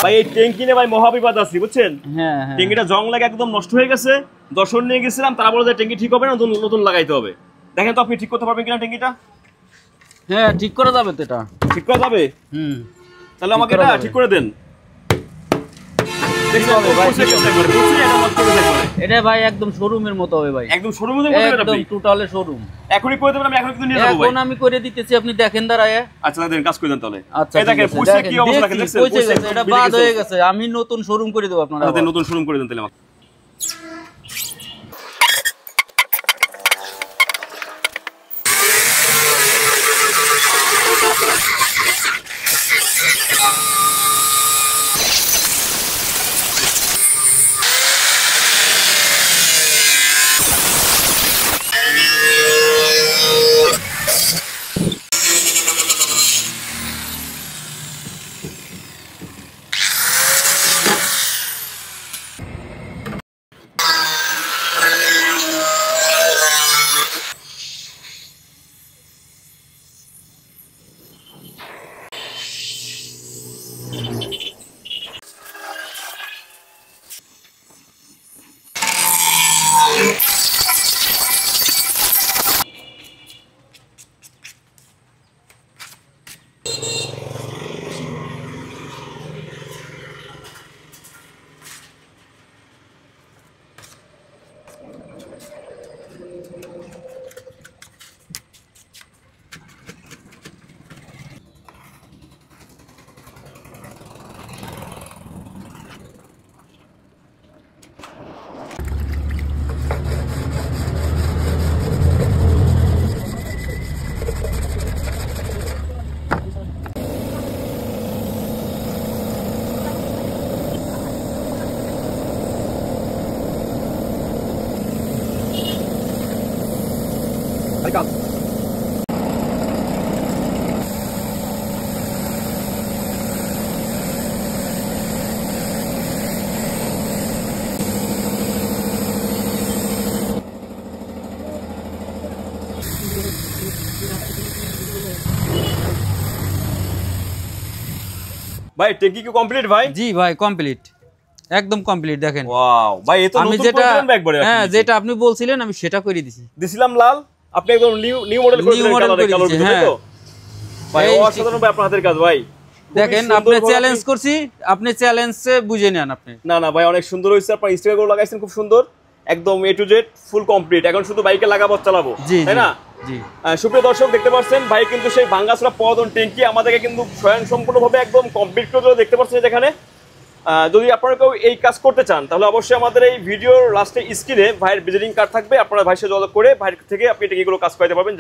ভাই এই ট্যাঙ্কি নিয়ে ভাই মহাবিপদ আছে বুঝছেন। হ্যাঁ হ্যাঁ, ট্যাঙ্কিটা জং লাগে একদম নষ্ট হয়ে গেছে, যশোর নিয়ে গেছিলাম, তারা বলে যে ট্যাঙ্কি ঠিক হবে না, নতুন লাগাইতে হবে। দেখেন তো আপনি ঠিক করতে পারবেন কিনা ট্যাঙ্কিটা? হ্যাঁ ঠিক করা যাবে তো, এটা ঠিক করা যাবে। তাহলে আমাকে এটা ঠিক করে দেন। এটা ভাই একদম শোরুমের মতো হবে ভাই, একদম শোরুমের মতো, একদম টোটালে শোরুম। এখনই করে দেবেন? আমি এখন কিন্তু নিয়ে যাব ভাই। এখন আমি করে দিতেছি, আপনি দেখেন দাঁড়ায়। আচ্ছা দেন, কাজ করে দেন তাহলে। আচ্ছা এই দেখেন পুষে কি অবস্থা, দেখেন দেখছেন এটা বাদ হয়ে গেছে, আমি নতুন শোরুম করে দেব আপনারা। আচ্ছা নতুন শোরুম করে দেন তাহলে আমাকে। ভাই ট্যাঙ্কি কি কমপ্লিট ভাই? জি ভাই কমপ্লিট, একদম কমপ্লিট। দেখেন ওয়াও ভাই, এ তো আমি নতুন যেটা, করে দিলেন একবারে। হ্যাঁ যেটা আপনি বলছিলেন আমি সেটা করে দিছিলাম লাল, আপনি একদম নিউ মডেল করে দিলেন কালার ভিতরে, তাই তো? ভাই অসাধারণ ভাই আপনার হাতের কাজ ভাই। দেখেন আপনি চ্যালেঞ্জ করছি, আপনি চ্যালেঞ্জে বুঝে নেন আপনি। না ভাই অনেক সুন্দর হয়েছে, আপনার স্টিকার গুলো লাগাইছেন খুব সুন্দর, একদম এ টু জেড ফুল কমপ্লিট। এখন শুধু বাইকে লাগাবো চালাবো, তাই না? জি। সুপ্রিয় দর্শক দেখতে পাচ্ছেন ভাই কিন্তু সেই ভাঙ্গাচোরা পুরাতন ট্যাঙ্কি আমাদেরকে কিন্তু স্বয়ংসম্পূর্ণভাবে একদম কমপ্লিট করে দেখতে পাচ্ছেন যেখানে। যদি আপনারা কেউ এই কাজ করতে চান তাহলে অবশ্যই আমাদের এই ভিডিওর লাস্টে স্ক্রিনে ভাইয়ের ভিজিটিং কার্ড থাকবে, আপনারা ভাইয়ের সাথে যোগাযোগ করে ভাইয়ের থেকে আপনি ট্যাঙ্কিগুলো কাজ করাতে পারবেন।